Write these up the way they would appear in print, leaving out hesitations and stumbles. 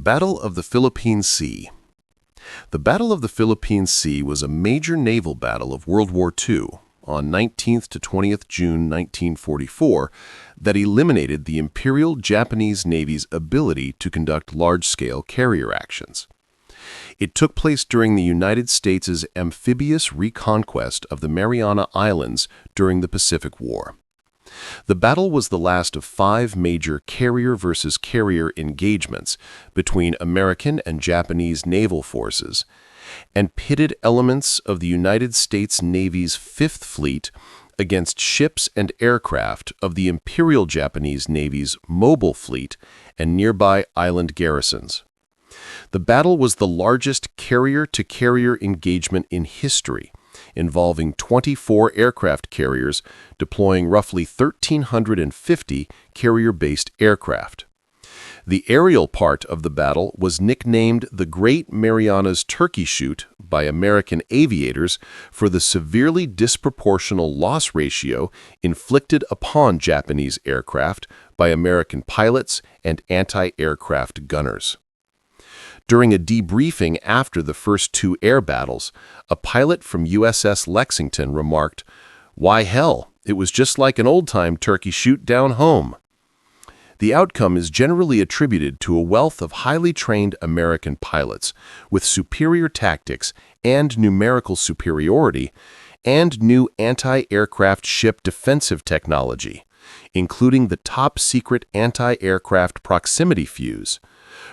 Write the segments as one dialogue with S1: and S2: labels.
S1: Battle of the Philippine Sea. The Battle of the Philippine Sea was a major naval battle of World War II on 19th to 20th June 1944 that eliminated the Imperial Japanese Navy's ability to conduct large-scale carrier actions. It took place during the United States' amphibious reconquest of the Mariana Islands during the Pacific War. The battle was the last of 5 major carrier versus carrier engagements between American and Japanese naval forces, and pitted elements of the United States Navy's Fifth Fleet against ships and aircraft of the Imperial Japanese Navy's Mobile Fleet and nearby island garrisons. The battle was the largest carrier-to-carrier engagement in history, involving 24 aircraft carriers deploying roughly 1,350 carrier-based aircraft. The aerial part of the battle was nicknamed the Great Marianas Turkey Shoot by American aviators for the severely disproportional loss ratio inflicted upon Japanese aircraft by American pilots and anti-aircraft gunners. During a debriefing after the first 2 air battles, a pilot from USS Lexington remarked, "Why hell, it was just like an old-time turkey shoot down home." The outcome is generally attributed to a wealth of highly trained American pilots with superior tactics and numerical superiority and new anti-aircraft ship defensive technology, including the top-secret anti-aircraft proximity fuse,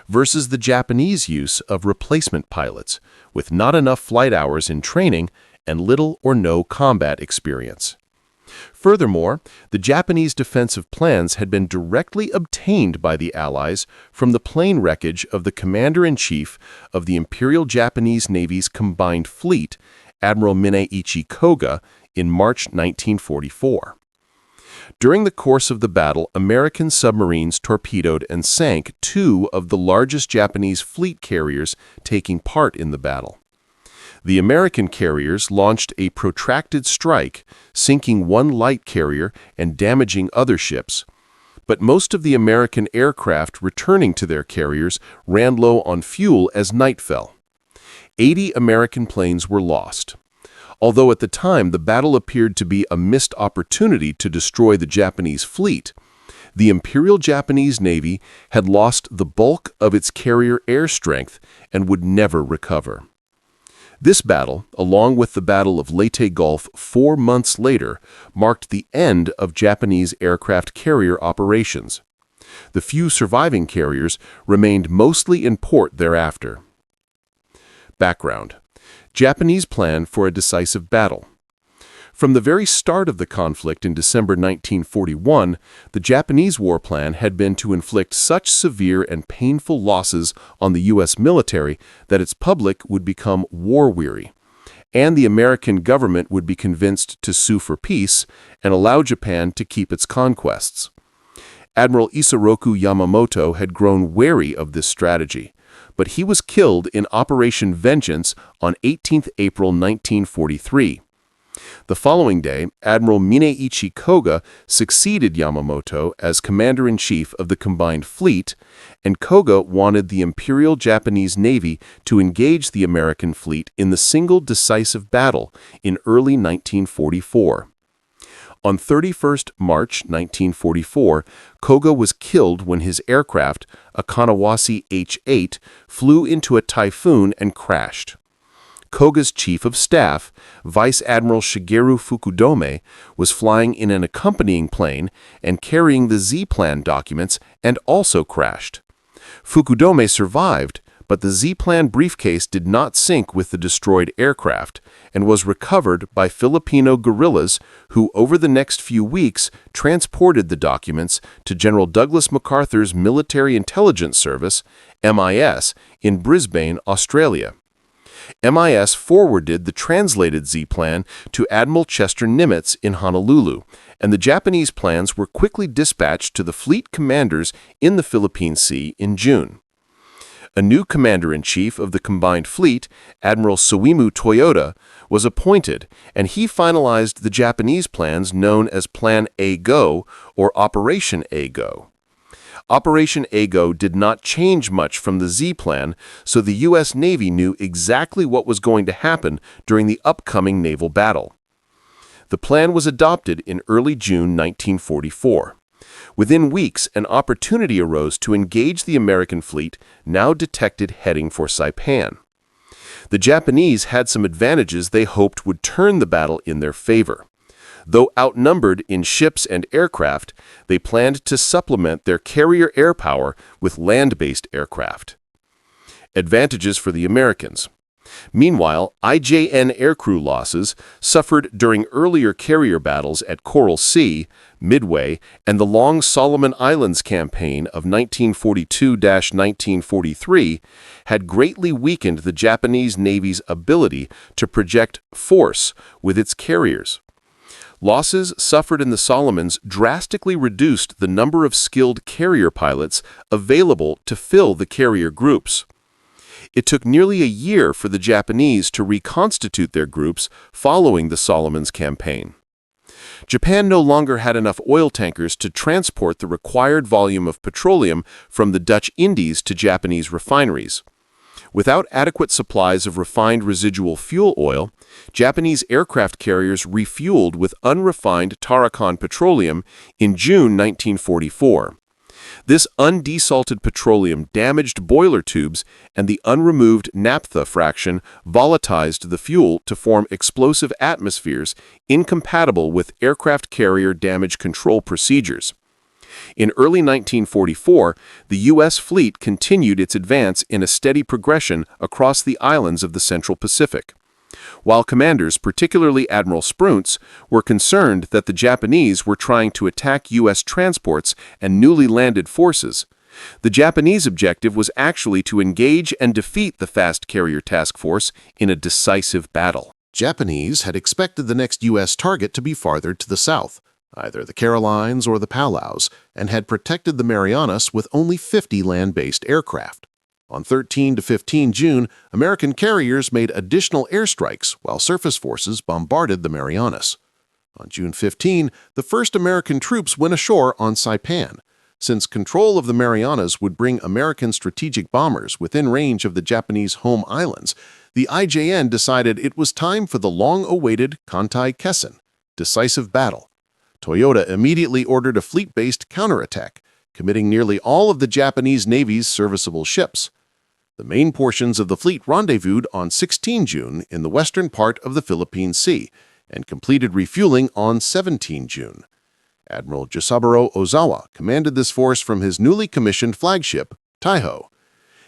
S1: versus the Japanese use of replacement pilots with not enough flight hours in training and little or no combat experience. Furthermore, the Japanese defensive plans had been directly obtained by the Allies from the plane wreckage of the Commander-in-Chief of the Imperial Japanese Navy's Combined Fleet, Admiral Mineichi Koga, in March 1944. During the course of the battle, American submarines torpedoed and sank 2 of the largest Japanese fleet carriers taking part in the battle. The American carriers launched a protracted strike, sinking 1 light carrier and damaging other ships, but most of the American aircraft returning to their carriers ran low on fuel as night fell. 80 American planes were lost. Although at the time the battle appeared to be a missed opportunity to destroy the Japanese fleet, the Imperial Japanese Navy had lost the bulk of its carrier air strength and would never recover. This battle, along with the Battle of Leyte Gulf 4 months later, marked the end of Japanese aircraft carrier operations. The few surviving carriers remained mostly in port thereafter. Background: Japanese plan for a decisive battle. From the very start of the conflict in December 1941, the Japanese war plan had been to inflict such severe and painful losses on the U.S. military that its public would become war-weary, and the American government would be convinced to sue for peace and allow Japan to keep its conquests. Admiral Isoroku Yamamoto had grown wary of this strategy, but he was killed in Operation Vengeance on 18th April 1943. The following day, Admiral Mineichi Koga succeeded Yamamoto as Commander-in-Chief of the Combined Fleet, and Koga wanted the Imperial Japanese Navy to engage the American fleet in the single decisive battle in early 1944. On 31st March 1944, Koga was killed when his aircraft, a Kanawasi H-8, flew into a typhoon and crashed. Koga's chief of staff, Vice Admiral Shigeru Fukudome, was flying in an accompanying plane and carrying the Z-Plan documents and also crashed. Fukudome survived, but the Z-Plan briefcase did not sink with the destroyed aircraft and was recovered by Filipino guerrillas who, over the next few weeks, transported the documents to General Douglas MacArthur's Military Intelligence Service, MIS, in Brisbane, Australia. MIS forwarded the translated Z-Plan to Admiral Chester Nimitz in Honolulu, and the Japanese plans were quickly dispatched to the fleet commanders in the Philippine Sea in June. A new commander-in-chief of the Combined Fleet, Admiral Suimu Toyota, was appointed, and he finalized the Japanese plans known as Plan A-Go or Operation A-Go. Operation Ago did not change much from the Z plan, so the U.S. Navy knew exactly what was going to happen during the upcoming naval battle. The plan was adopted in early June 1944. Within weeks, an opportunity arose to engage the American fleet, now detected heading for Saipan. The Japanese had some advantages they hoped would turn the battle in their favor. Though outnumbered in ships and aircraft, they planned to supplement their carrier air power with land-based aircraft. Advantages for the Americans. Meanwhile, IJN aircrew losses suffered during earlier carrier battles at Coral Sea, Midway, and the Long Solomon Islands campaign of 1942–1943 had greatly weakened the Japanese Navy's ability to project force with its carriers. Losses suffered in the Solomons drastically reduced the number of skilled carrier pilots available to fill the carrier groups. It took nearly a year for the Japanese to reconstitute their groups following the Solomons campaign. Japan no longer had enough oil tankers to transport the required volume of petroleum from the Dutch Indies to Japanese refineries. Without adequate supplies of refined residual fuel oil, Japanese aircraft carriers refueled with unrefined Tarakan petroleum in June 1944. This undesalted petroleum damaged boiler tubes, and the unremoved naphtha fraction volatilized the fuel to form explosive atmospheres incompatible with aircraft carrier damage control procedures. In early 1944, the U.S. fleet continued its advance in a steady progression across the islands of the Central Pacific. While commanders, particularly Admiral Spruance, were concerned that the Japanese were trying to attack U.S. transports and newly landed forces, the Japanese objective was actually to engage and defeat the fast carrier task force in a decisive battle.
S2: Japanese had expected the next U.S. target to be farther to the south, either the Carolines or the Palaus, and had protected the Marianas with only 50 land-based aircraft. On 13 to 15 June, American carriers made additional airstrikes while surface forces bombarded the Marianas. On June 15, the first American troops went ashore on Saipan. Since control of the Marianas would bring American strategic bombers within range of the Japanese home islands, the IJN decided it was time for the long-awaited Kantai-Kessen decisive battle. Toyota immediately ordered a fleet-based counterattack, committing nearly all of the Japanese Navy's serviceable ships. The main portions of the fleet rendezvoused on 16 June in the western part of the Philippine Sea and completed refueling on 17 June. Admiral Josaburo Ozawa commanded this force from his newly commissioned flagship, Taiho.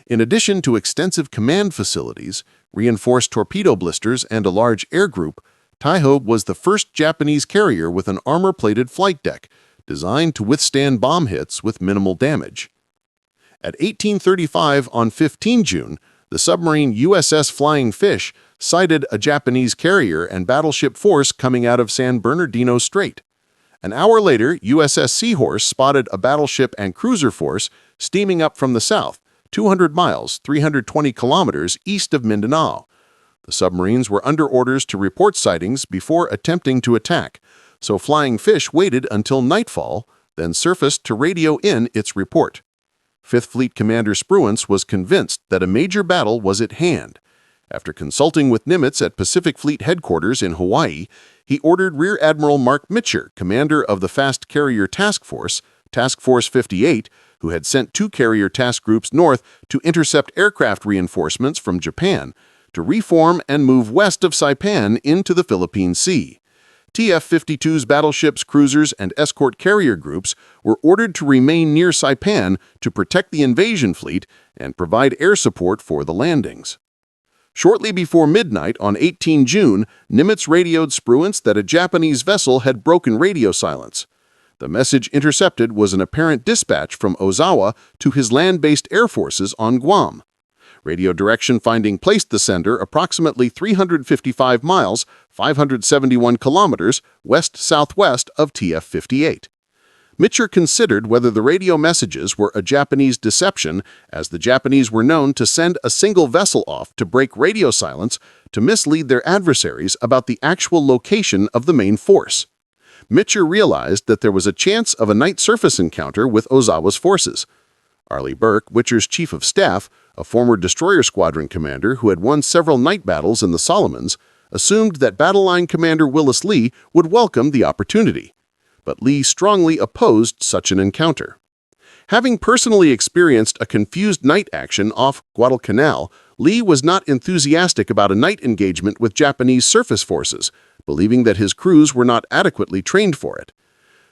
S2: In addition to extensive command facilities, reinforced torpedo blisters, and a large air group, Taiho was the first Japanese carrier with an armor-plated flight deck designed to withstand bomb hits with minimal damage. At 18:35 on 15 June, the submarine USS Flying Fish sighted a Japanese carrier and battleship force coming out of San Bernardino Strait. An hour later, USS Seahorse spotted a battleship and cruiser force steaming up from the south, 200 miles, 320 kilometers east of Mindanao. The submarines were under orders to report sightings before attempting to attack, so Flying Fish waited until nightfall, then surfaced to radio in its report. Fifth Fleet Commander Spruance was convinced that a major battle was at hand. After consulting with Nimitz at Pacific Fleet Headquarters in Hawaii, he ordered Rear Admiral Mark Mitcher, commander of the Fast Carrier Task Force, Task Force 58, who had sent 2 carrier task groups north to intercept aircraft reinforcements from Japan, to reform and move west of Saipan into the Philippine Sea. TF-52's battleships, cruisers, and escort carrier groups were ordered to remain near Saipan to protect the invasion fleet and provide air support for the landings. Shortly before midnight on 18 June, Nimitz radioed Spruance that a Japanese vessel had broken radio silence. The message intercepted was an apparent dispatch from Ozawa to his land-based air forces on Guam. Radio direction finding placed the sender approximately 355 miles, 571 kilometers, west-southwest of TF-58. Mitcher considered whether the radio messages were a Japanese deception, as the Japanese were known to send a single vessel off to break radio silence to mislead their adversaries about the actual location of the main force. Mitcher realized that there was a chance of a night surface encounter with Ozawa's forces. Arleigh Burke, Whicher's chief of staff, a former destroyer squadron commander who had won several night battles in the Solomons, assumed that battle line commander Willis Lee would welcome the opportunity. But Lee strongly opposed such an encounter. Having personally experienced a confused night action off Guadalcanal, Lee was not enthusiastic about a night engagement with Japanese surface forces, believing that his crews were not adequately trained for it.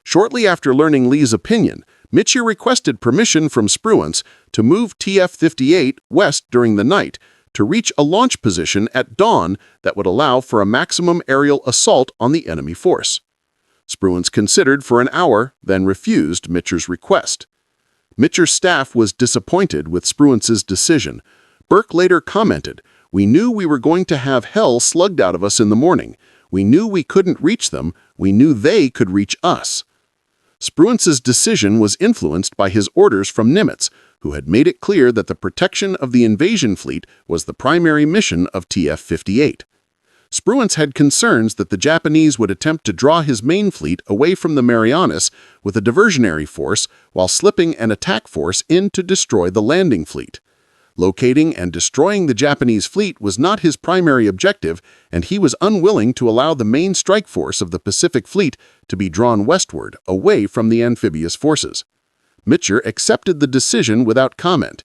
S2: Shortly after learning Lee's opinion, Mitchell requested permission from Spruance to move TF-58 west during the night to reach a launch position at dawn that would allow for a maximum aerial assault on the enemy force. Spruance considered for an hour, then refused Mitchell's request. Mitchell's staff was disappointed with Spruance's decision. Burke later commented, "We knew we were going to have hell slugged out of us in the morning. We knew we couldn't reach them. We knew they could reach us." Spruance's decision was influenced by his orders from Nimitz, who had made it clear that the protection of the invasion fleet was the primary mission of TF-58. Spruance had concerns that the Japanese would attempt to draw his main fleet away from the Marianas with a diversionary force while slipping an attack force in to destroy the landing fleet. Locating and destroying the Japanese fleet was not his primary objective, and he was unwilling to allow the main strike force of the Pacific Fleet to be drawn westward, away from the amphibious forces. Mitchell accepted the decision without comment.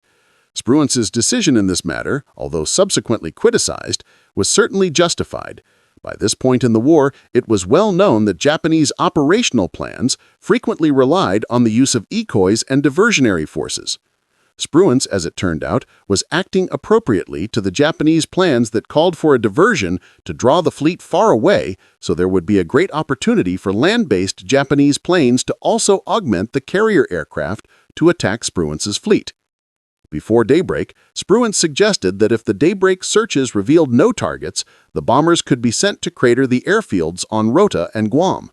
S2: Spruance's decision in this matter, although subsequently criticized, was certainly justified. By this point in the war, it was well known that Japanese operational plans frequently relied on the use of decoys and diversionary forces. Spruance, as it turned out, was acting appropriately to the Japanese plans that called for a diversion to draw the fleet far away, so there would be a great opportunity for land-based Japanese planes to also augment the carrier aircraft to attack Spruance's fleet. Before daybreak, Spruance suggested that if the daybreak searches revealed no targets, the bombers could be sent to crater the airfields on Rota and Guam.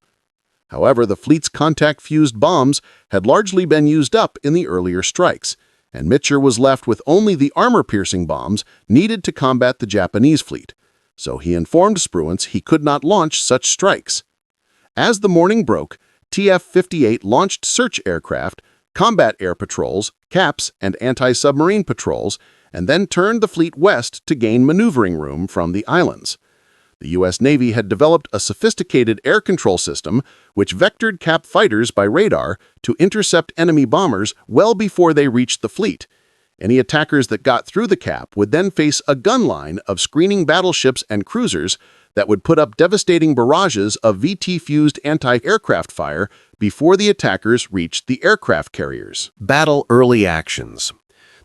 S2: However, the fleet's contact-fused bombs had largely been used up in the earlier strikes, and Mitchell was left with only the armor-piercing bombs needed to combat the Japanese fleet. So he informed Spruance he could not launch such strikes. As the morning broke, TF-58 launched search aircraft, combat air patrols, CAPs, and anti-submarine patrols, and then turned the fleet west to gain maneuvering room from the islands. The U.S. Navy had developed a sophisticated air control system which vectored CAP fighters by radar to intercept enemy bombers well before they reached the fleet. Any attackers that got through the CAP would then face a gun line of screening battleships and cruisers that would put up devastating barrages of VT-fused anti-aircraft fire before the attackers reached the aircraft carriers.
S1: Battle early actions.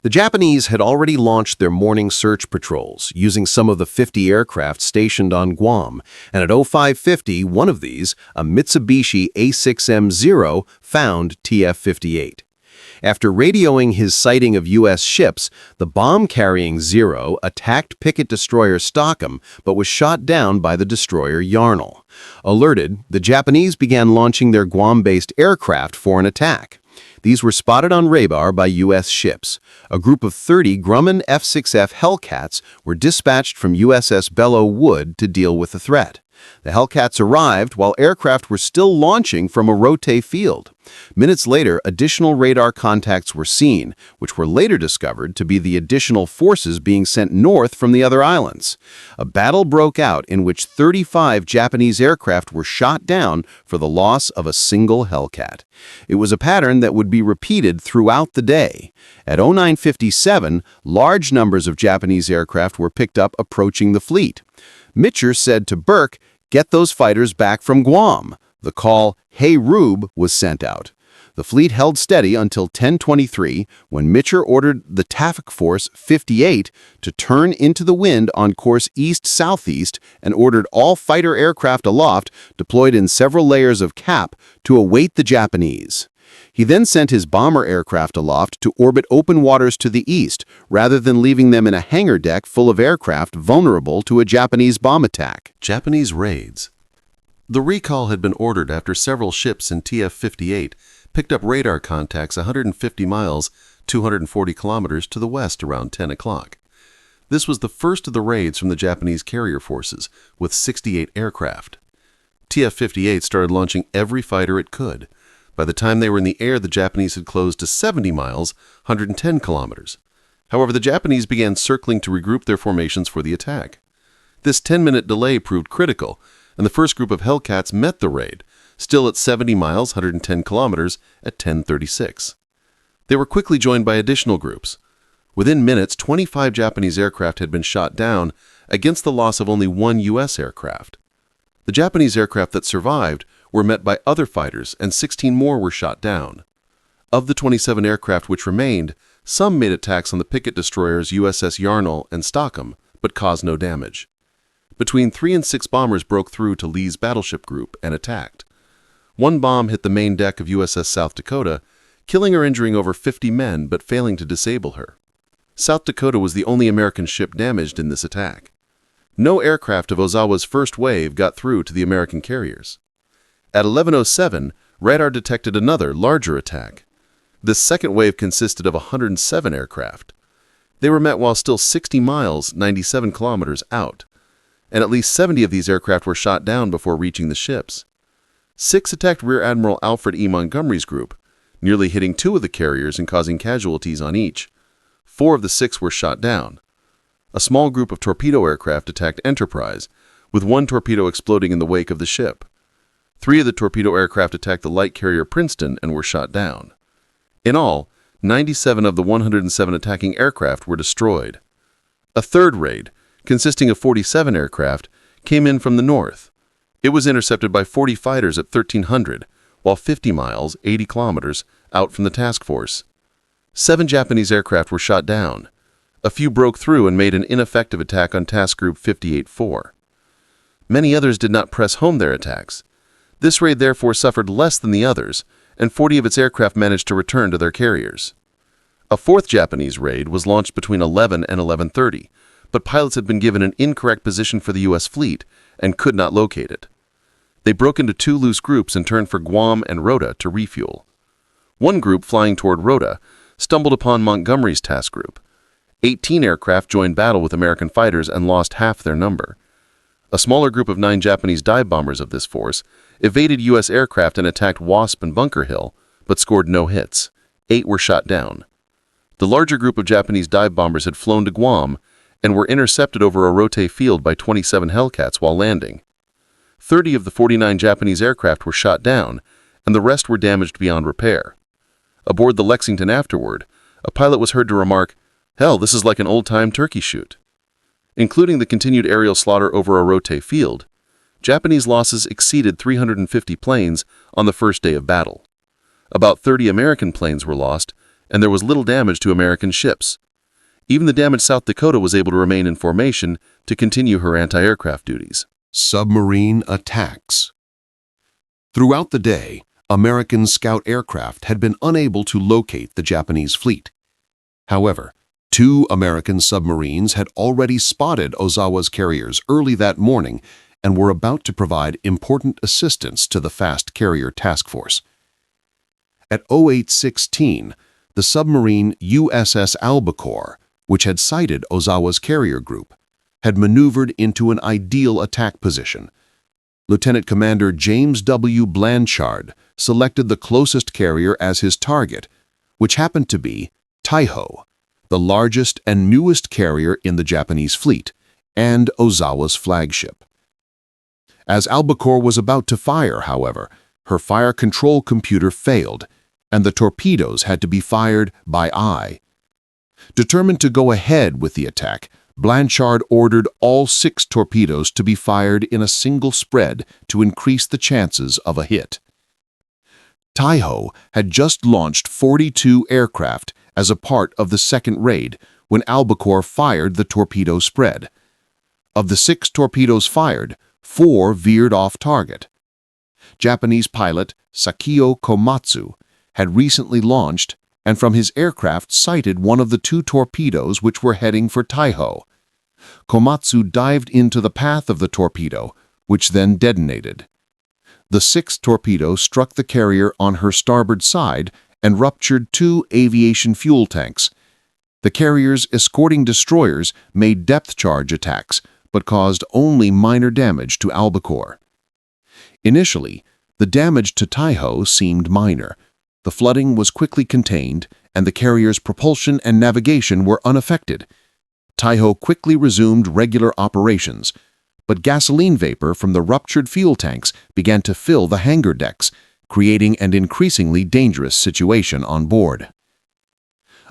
S1: The Japanese had already launched their morning search patrols using some of the 50 aircraft stationed on Guam, and at 0550, one of these, a Mitsubishi A6M0, found TF-58. After radioing his sighting of U.S. ships, the bomb-carrying Zero attacked picket destroyer Stockham but was shot down by the destroyer Yarnell. Alerted, the Japanese began launching their Guam-based aircraft for an attack. These were spotted on radar by U.S. ships. A group of 30 Grumman F-6F Hellcats were dispatched from USS Belleau Wood to deal with the threat. The Hellcats arrived while aircraft were still launching from a Rote field. Minutes later, additional radar contacts were seen, which were later discovered to be the additional forces being sent north from the other islands. A battle broke out in which 35 Japanese aircraft were shot down for the loss of a single Hellcat. It was a pattern that would be repeated throughout the day. At 0957, large numbers of Japanese aircraft were picked up approaching the fleet. Mitchell said to Burke, "Get those fighters back from Guam." The call, "Hey Rube," was sent out. The fleet held steady until 10:23 when Mitchell ordered the Taffik Force 58 to turn into the wind on course east-southeast and ordered all fighter aircraft aloft, deployed in several layers of cap, to await the Japanese. He then sent his bomber aircraft aloft to orbit open waters to the east, rather than leaving them in a hangar deck full of aircraft vulnerable to a Japanese bomb attack.
S3: Japanese raids. The recall had been ordered after several ships in TF-58 picked up radar contacts 150 miles, 240 kilometers to the west around 10 o'clock. This was the first of the raids from the Japanese carrier forces, with 68 aircraft. TF-58 started launching every fighter it could. By the time they were in the air, the Japanese had closed to 70 miles, 110 kilometers. However, the Japanese began circling to regroup their formations for the attack. This 10-minute delay proved critical, and the first group of Hellcats met the raid, still at 70 miles, 110 kilometers, at 10:36. They were quickly joined by additional groups. Within minutes, 25 Japanese aircraft had been shot down against the loss of only one U.S. aircraft. The Japanese aircraft that survived were met by other fighters, and 16 more were shot down. Of the 27 aircraft which remained, some made attacks on the picket destroyers USS Yarnall and Stockham, but caused no damage. Between 3 and 6 bombers broke through to Lee's battleship group and attacked. One bomb hit the main deck of USS South Dakota, killing or injuring over 50 men but failing to disable her. South Dakota was the only American ship damaged in this attack. No aircraft of Ozawa's first wave got through to the American carriers. At 11:07, radar detected another, larger attack. This second wave consisted of 107 aircraft. They were met while still 60 miles, 97 kilometers out, and at least 70 of these aircraft were shot down before reaching the ships. 6 attacked Rear Admiral Alfred E. Montgomery's group, nearly hitting 2 of the carriers and causing casualties on each. 4 of the 6 were shot down. A small group of torpedo aircraft attacked Enterprise, with 1 torpedo exploding in the wake of the ship. 3 of the torpedo aircraft attacked the light carrier Princeton and were shot down. In all, 97 of the 107 attacking aircraft were destroyed. A third raid, consisting of 47 aircraft, came in from the north. It was intercepted by 40 fighters at 1300, while 50 miles, 80 kilometers, out from the task force. 7 Japanese aircraft were shot down. A few broke through and made an ineffective attack on Task Group 58-4. Many others did not press home their attacks. This raid therefore suffered less than the others, and 40 of its aircraft managed to return to their carriers. A fourth Japanese raid was launched between 11 and 11:30, but pilots had been given an incorrect position for the U.S. fleet and could not locate it. They broke into 2 loose groups and turned for Guam and Rota to refuel. One group, flying toward Rota, stumbled upon Montgomery's task group. 18 aircraft joined battle with American fighters and lost half their number. A smaller group of 9 Japanese dive bombers of this force evaded U.S. aircraft and attacked Wasp and Bunker Hill, but scored no hits. 8 were shot down. The larger group of Japanese dive bombers had flown to Guam and were intercepted over a Rote field by 27 Hellcats while landing. 30 of the 49 Japanese aircraft were shot down, and the rest were damaged beyond repair. Aboard the Lexington afterward, a pilot was heard to remark, "Hell, this is like an old-time turkey shoot." Including the continued aerial slaughter over a Rote field, Japanese losses exceeded 350 planes on the first day of battle. About 30 American planes were lost, and there was little damage to American ships. Even the damaged South Dakota was able to remain in formation to continue her anti-aircraft duties.
S2: Submarine attacks. Throughout the day, American scout aircraft had been unable to locate the Japanese fleet. However, 2 American submarines had already spotted Ozawa's carriers early that morning and were about to provide important assistance to the fast carrier task force. At 08:16, the submarine USS Albacore, which had sighted Ozawa's carrier group, had maneuvered into an ideal attack position. Lieutenant Commander James W. Blanchard selected the closest carrier as his target, which happened to be Taiho, the largest and newest carrier in the Japanese fleet, and Ozawa's flagship. As Albacore was about to fire, however, her fire control computer failed, and the torpedoes had to be fired by eye. Determined to go ahead with the attack, Blanchard ordered all 6 torpedoes to be fired in a single spread to increase the chances of a hit. Taiho had just launched 42 aircraft as a part of the second raid when Albacore fired the torpedo spread. Of the 6 torpedoes fired, 4 veered off target. Japanese pilot Sakio Komatsu had recently launched and from his aircraft sighted one of the 2 torpedoes which were heading for Taiho. Komatsu dived into the path of the torpedo, which then detonated. The 6th torpedo struck the carrier on her starboard side and ruptured 2 aviation fuel tanks. The carrier's escorting destroyers made depth charge attacks, but caused only minor damage to Albacore. Initially, The damage to Taiho seemed minor. The flooding was quickly contained, and the carrier's propulsion and navigation were unaffected. Taiho quickly resumed regular operations, but gasoline vapor from the ruptured fuel tanks began to fill the hangar decks, creating an increasingly dangerous situation on board.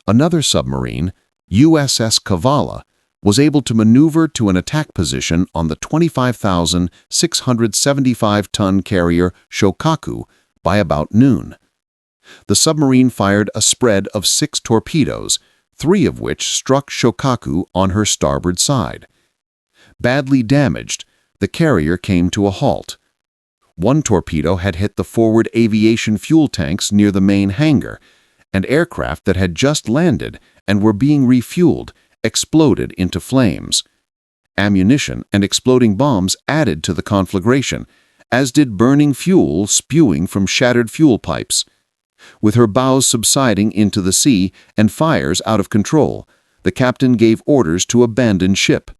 S2: Another submarine, USS Kavala, was able to maneuver to an attack position on the 25,675-ton carrier Shokaku by about noon. The submarine fired a spread of 6 torpedoes, 3 of which struck Shokaku on her starboard side. Badly damaged, the carrier came to a halt. One torpedo had hit the forward aviation fuel tanks near the main hangar, and aircraft that had just landed and were being refueled exploded into flames. Ammunition and exploding bombs added to the conflagration, as did burning fuel spewing from shattered fuel pipes. With her bows subsiding into the sea and fires out of control, the captain gave orders to abandon ship.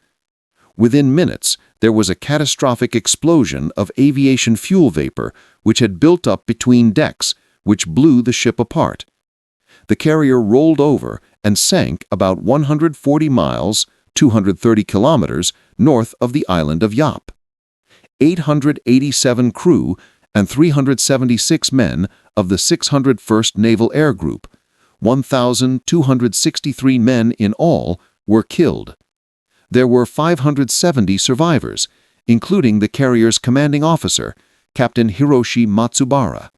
S2: Within minutes, there was a catastrophic explosion of aviation fuel vapor which had built up between decks, which blew the ship apart. The carrier rolled over and sank about 140 miles, 230 kilometers, north of the island of Yap. 887 crew and 376 men of the 601st Naval Air Group, 1,263 men in all, were killed. There were 570 survivors, including the carrier's commanding officer, Captain Hiroshi Matsubara.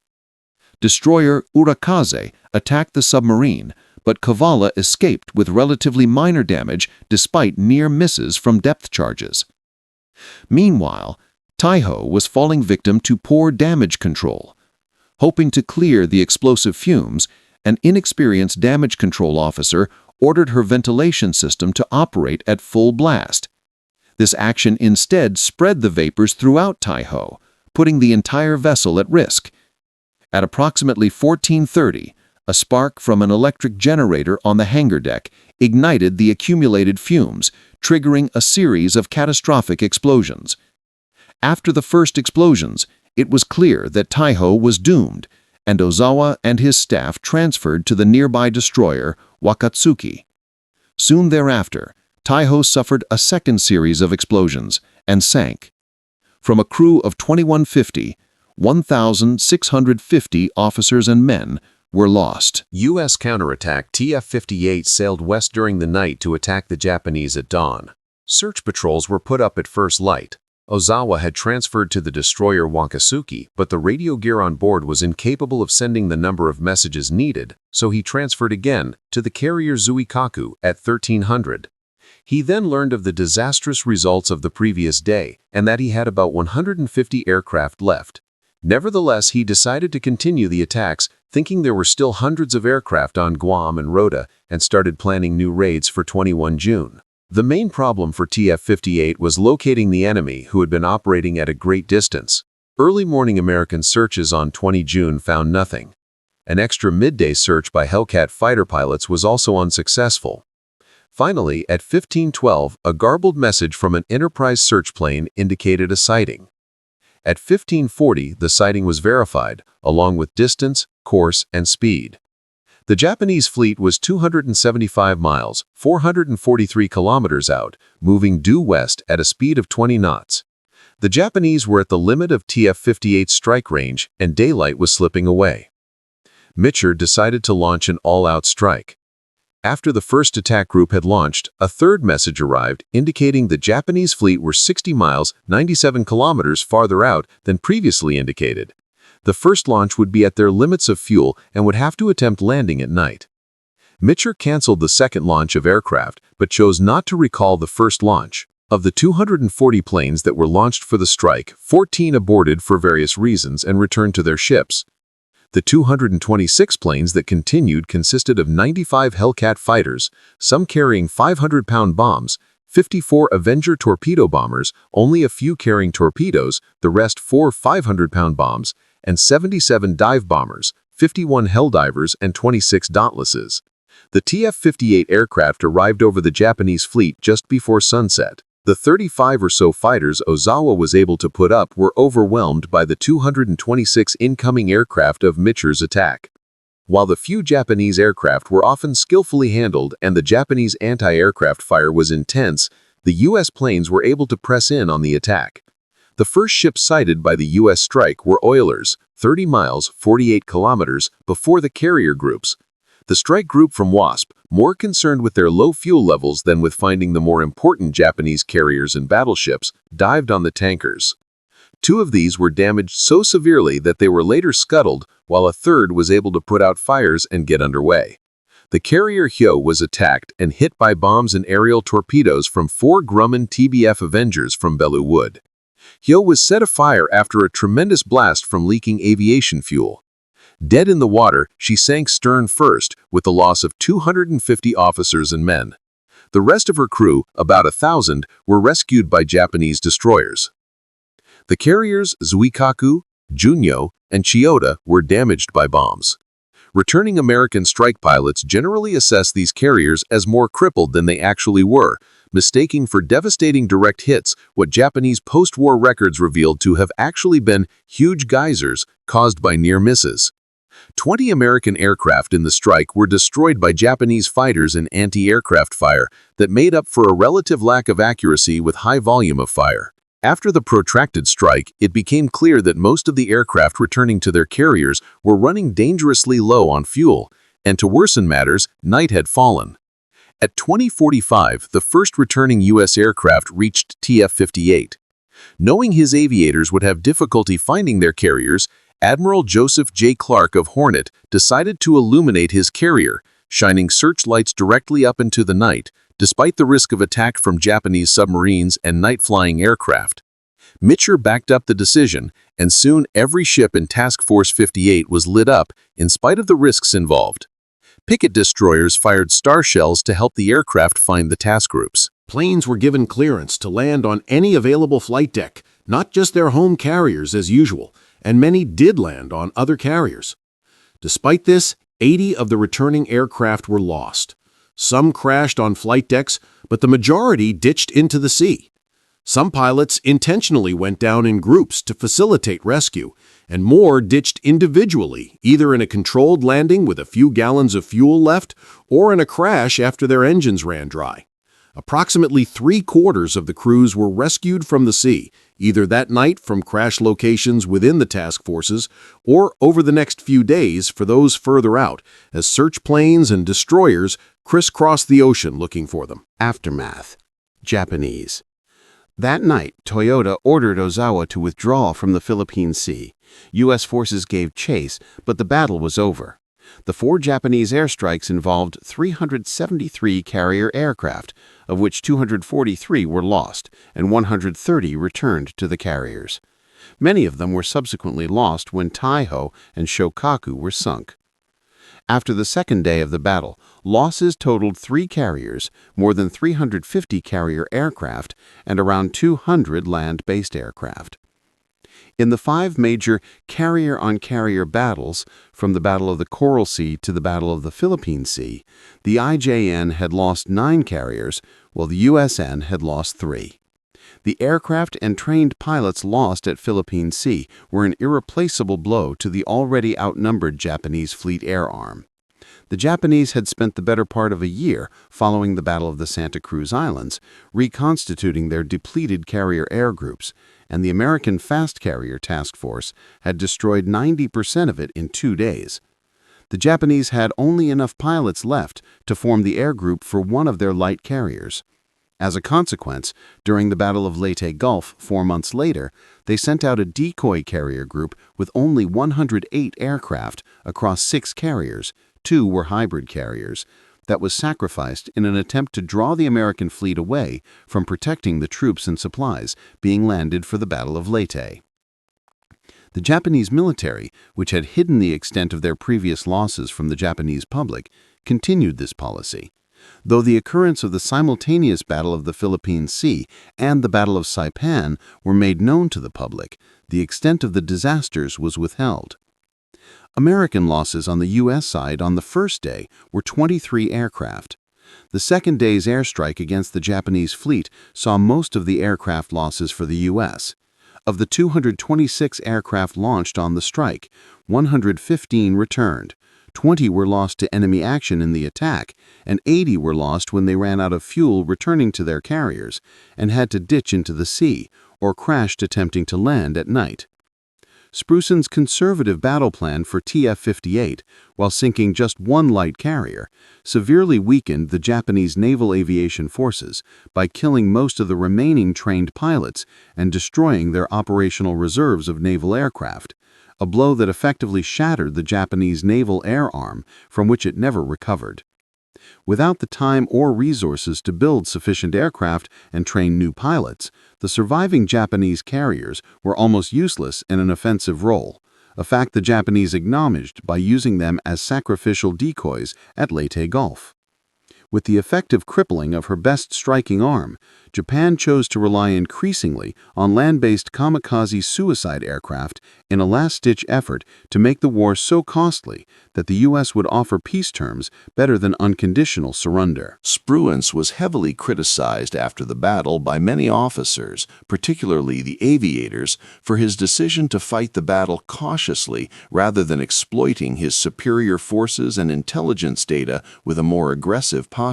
S2: Destroyer Urakaze attacked the submarine, but Kavala escaped with relatively minor damage despite near misses from depth charges. Meanwhile, Taiho was falling victim to poor damage control. Hoping to clear the explosive fumes, an inexperienced damage control officer ordered her ventilation system to operate at full blast. This action instead spread the vapors throughout Taiho, putting the entire vessel at risk. At approximately 14:30, a spark from an electric generator on the hangar deck ignited the accumulated fumes, triggering a series of catastrophic explosions. After the first explosions, it was clear that Taiho was doomed, and Ozawa and his staff transferred to the nearby destroyer Wakatsuki. Soon thereafter, Taiho suffered a second series of explosions and sank. From a crew of 2,150, 1,650 officers and men were lost.
S1: U.S. counterattack TF-58 sailed west during the night to attack the Japanese at dawn. Search patrols were put up at first light. Ozawa had transferred to the destroyer Wakatsuki, but the radio gear on board was incapable of sending the number of messages needed, so he transferred again to the carrier Zuikaku at 1300. He then learned of the disastrous results of the previous day and that he had about 150 aircraft left. Nevertheless, he decided to continue the attacks, thinking there were still hundreds of aircraft on Guam and Rota, and started planning new raids for 21 June. The main problem for TF-58 was locating the enemy, who had been operating at a great distance. Early morning American searches on 20 June found nothing. An extra midday search by Hellcat fighter pilots was also unsuccessful. Finally, at 15:12, a garbled message from an Enterprise search plane indicated a sighting. At 15:40, the sighting was verified, along with distance, course, and speed. The Japanese fleet was 275 miles, 443 kilometers out, moving due west at a speed of 20 knots. The Japanese were at the limit of TF-58's strike range, and daylight was slipping away. Mitchell decided to launch an all-out strike. After the first attack group had launched, a third message arrived indicating the Japanese fleet were 60 miles, 97 kilometers farther out than previously indicated. The first launch would be at their limits of fuel and would have to attempt landing at night. Mitchell canceled the second launch of aircraft, but chose not to recall the first launch. Of the 240 planes that were launched for the strike, 14 aborted for various reasons and returned to their ships. The 226 planes that continued consisted of 95 Hellcat fighters, some carrying 500-pound bombs, 54 Avenger torpedo bombers, only a few carrying torpedoes, the rest 4 500-pound bombs, and 77 dive bombers, 51 Helldivers, and 26 Dauntlesses. The TF-58 aircraft arrived over the Japanese fleet just before sunset. The 35 or so fighters Ozawa was able to put up were overwhelmed by the 226 incoming aircraft of Mitcher's attack. While the few Japanese aircraft were often skillfully handled and the Japanese anti-aircraft fire was intense, the U.S. planes were able to press in on the attack. The first ships sighted by the U.S. strike were oilers, 30 miles, 48 kilometers, before the carrier groups. The strike group from WASP, more concerned with their low fuel levels than with finding the more important Japanese carriers and battleships, dived on the tankers. 2 of these were damaged so severely that they were later scuttled, while a third was able to put out fires and get underway. The carrier Hyo was attacked and hit by bombs and aerial torpedoes from 4 Grumman TBF Avengers from Belleau Wood. Hyo was set afire after a tremendous blast from leaking aviation fuel. Dead in the water, she sank stern first, with the loss of 250 officers and men. The rest of her crew, about 1,000, were rescued by Japanese destroyers. The carriers Zuikaku, Junyo, and Chiyoda were damaged by bombs. Returning American strike pilots generally assess these carriers as more crippled than they actually were, mistaking for devastating direct hits what Japanese post-war records revealed to have actually been huge geysers caused by near misses. 20 American aircraft in the strike were destroyed by Japanese fighters in anti-aircraft fire that made up for a relative lack of accuracy with high volume of fire. After the protracted strike, it became clear that most of the aircraft returning to their carriers were running dangerously low on fuel, and to worsen matters, night had fallen. At 20:45, the first returning U.S. aircraft reached TF-58. Knowing his aviators would have difficulty finding their carriers, Admiral Joseph J. Clark of Hornet decided to illuminate his carrier, shining searchlights directly up into the night, despite the risk of attack from Japanese submarines and night-flying aircraft. Mitcher backed up the decision, and soon every ship in Task Force 58 was lit up, in spite of the risks involved. Picket destroyers fired star shells to help the aircraft find the task groups.
S2: Planes were given clearance to land on any available flight deck, not just their home carriers as usual, and many did land on other carriers. Despite this, 80 of the returning aircraft were lost. Some crashed on flight decks, but the majority ditched into the sea. Some pilots intentionally went down in groups to facilitate rescue, and more ditched individually, either in a controlled landing with a few gallons of fuel left or in a crash after their engines ran dry. Approximately 3/4 of the crews were rescued from the sea, either that night from crash locations within the task forces or over the next few days for those further out, as search planes and destroyers crisscrossed the ocean looking for them.
S4: Aftermath. Japanese. That night, Toyota ordered Ozawa to withdraw from the Philippine Sea. U.S. forces gave chase, but the battle was over. The 4 Japanese airstrikes involved 373 carrier aircraft, of which 243 were lost and 130 returned to the carriers. Many of them were subsequently lost when Taiho and Shokaku were sunk. After the second day of the battle, losses totaled 3 carriers, more than 350 carrier aircraft, and around 200 land-based aircraft. In the 5 major carrier-on-carrier battles, from the Battle of the Coral Sea to the Battle of the Philippine Sea, the IJN had lost 9 carriers, while the USN had lost 3. The aircraft and trained pilots lost at Philippine Sea were an irreplaceable blow to the already outnumbered Japanese Fleet Air Arm. The Japanese had spent the better part of a year following the Battle of the Santa Cruz Islands, reconstituting their depleted carrier air groups, and the American Fast Carrier Task Force had destroyed 90% of it in 2 days. The Japanese had only enough pilots left to form the air group for one of their light carriers. As a consequence, during the Battle of Leyte Gulf 4 months later, they sent out a decoy carrier group with only 108 aircraft across 6 carriers. 2 were hybrid carriers, that was sacrificed in an attempt to draw the American fleet away from protecting the troops and supplies being landed for the Battle of Leyte. The Japanese military, which had hidden the extent of their previous losses from the Japanese public, continued this policy. Though the occurrence of the simultaneous Battle of the Philippine Sea and the Battle of Saipan were made known to the public, the extent of the disasters was withheld. American losses on the U.S. side on the first day were 23 aircraft. The second day's airstrike against the Japanese fleet saw most of the aircraft losses for the U.S. Of the 226 aircraft launched on the strike, 115 returned. 20 were lost to enemy action in the attack, and 80 were lost when they ran out of fuel returning to their carriers and had to ditch into the sea or crashed attempting to land at night. Spruenson's conservative battle plan for TF-58, while sinking just one light carrier, severely weakened the Japanese naval aviation forces by killing most of the remaining trained pilots and destroying their operational reserves of naval aircraft, a blow that effectively shattered the Japanese naval air arm from which it never recovered. Without the time or resources to build sufficient aircraft and train new pilots, the surviving Japanese carriers were almost useless in an offensive role, a fact the Japanese acknowledged by using them as sacrificial decoys at Leyte Gulf. With the effective crippling of her best striking arm, Japan chose to rely increasingly on land-based kamikaze suicide aircraft in a last-ditch effort to make the war so costly that the U.S. would offer peace terms better than unconditional surrender.
S1: Spruance was heavily criticized after the battle by many officers, particularly the aviators, for his decision to fight the battle cautiously rather than exploiting his superior forces and intelligence data with a more aggressive posture.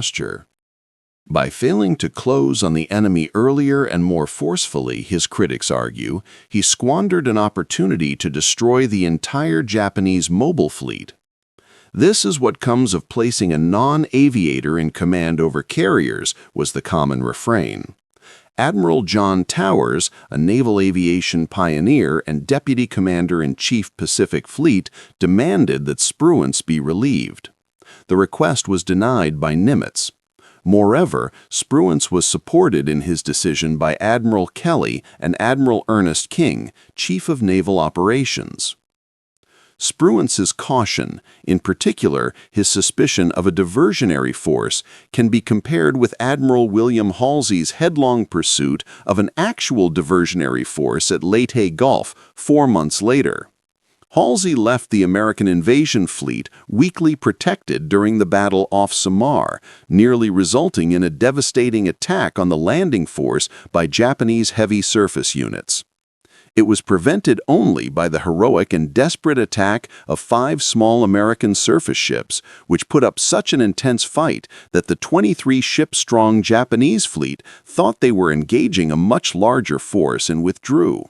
S1: By failing to close on the enemy earlier and more forcefully, his critics argue, he squandered an opportunity to destroy the entire Japanese mobile fleet. This is what comes of placing a non-aviator in command over carriers, was the common refrain. Admiral John Towers, a naval aviation pioneer and deputy commander-in-chief Pacific Fleet, demanded that Spruance be relieved. The request was denied by Nimitz. Moreover, Spruance was supported in his decision by Admiral Kelly and Admiral Ernest King, Chief of Naval Operations. Spruance's caution, in particular his suspicion of a diversionary force, can be compared with Admiral William Halsey's headlong pursuit of an actual diversionary force at Leyte Gulf 4 months later. Halsey left the American invasion fleet weakly protected during the battle off Samar, nearly resulting in a devastating attack on the landing force by Japanese heavy surface units. It was prevented only by the heroic and desperate attack of 5 small American surface ships, which put up such an intense fight that the 23-ship-strong Japanese fleet thought they were engaging a much larger force and withdrew.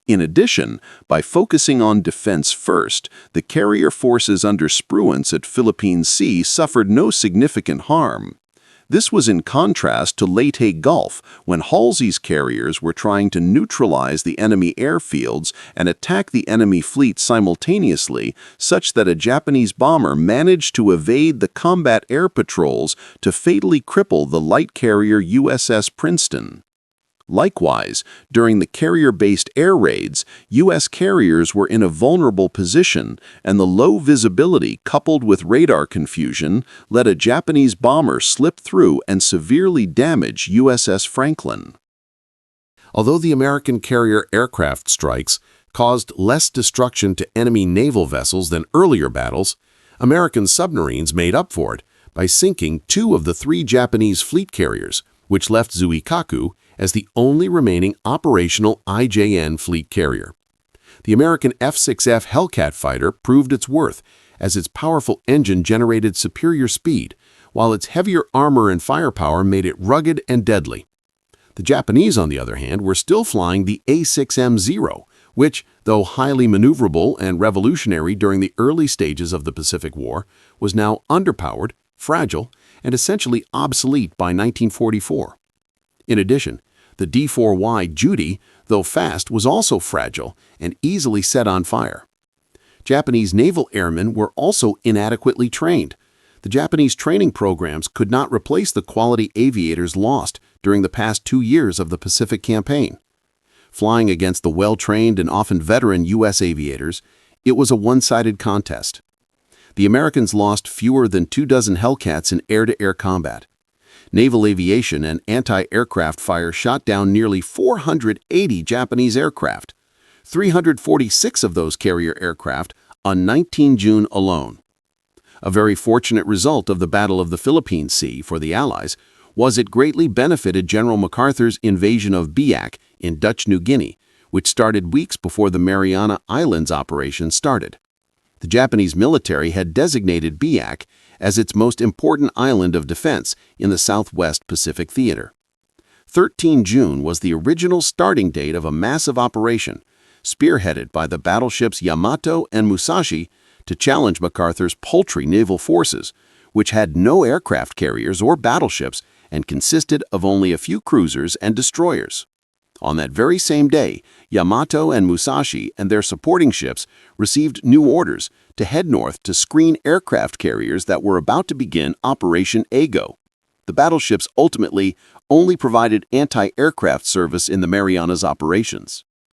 S1: In addition, by focusing on defense first, the carrier forces under Spruance at Philippine Sea suffered no significant harm. This was in contrast to Leyte Gulf, when Halsey's carriers were trying to neutralize the enemy airfields and attack the enemy fleet simultaneously, such that a Japanese bomber managed to evade the combat air patrols to fatally cripple the light carrier USS Princeton. Likewise, during the carrier-based air raids, U.S. carriers were in a vulnerable position, and the low visibility coupled with radar confusion let a Japanese bomber slip through and severely damage USS Franklin.
S3: Although the American carrier aircraft strikes caused less destruction to enemy naval vessels than earlier battles, American submarines made up for it by sinking 2 of the 3 Japanese fleet carriers, which left Zuikaku as the only remaining operational IJN fleet carrier. The American F-6F Hellcat fighter proved its worth, as its powerful engine generated superior speed, while its heavier armor and firepower made it rugged and deadly. The Japanese, on the other hand, were still flying the A6M-0, which, though highly maneuverable and revolutionary during the early stages of the Pacific War, was now underpowered, fragile, and essentially obsolete by 1944. In addition, the D-4Y Judy, though fast, was also fragile and easily set on fire. Japanese naval airmen were also inadequately trained. The Japanese training programs could not replace the quality aviators lost during the past 2 years of the Pacific Campaign. Flying against the well-trained and often veteran U.S. aviators, it was a one-sided contest. The Americans lost fewer than 24 Hellcats in air-to-air combat. Naval aviation and anti-aircraft fire shot down nearly 480 Japanese aircraft, 346 of those carrier aircraft on 19 June alone.
S4: A very fortunate result of the Battle of the Philippine Sea for the Allies was it greatly benefited General MacArthur's invasion of Biak in Dutch New Guinea, which started weeks before the Mariana Islands operation started. The Japanese military had designated Biak as its most important island of defense in the Southwest Pacific Theater. 13 June was the original starting date of a massive operation, spearheaded by the battleships Yamato and Musashi to challenge MacArthur's paltry naval forces, which had no aircraft carriers or battleships and consisted of only a few cruisers and destroyers. On that very same day, Yamato and Musashi and their supporting ships received new orders to head north to screen aircraft carriers that were about to begin Operation Ago. The battleships ultimately only provided anti-aircraft service in the Marianas operations.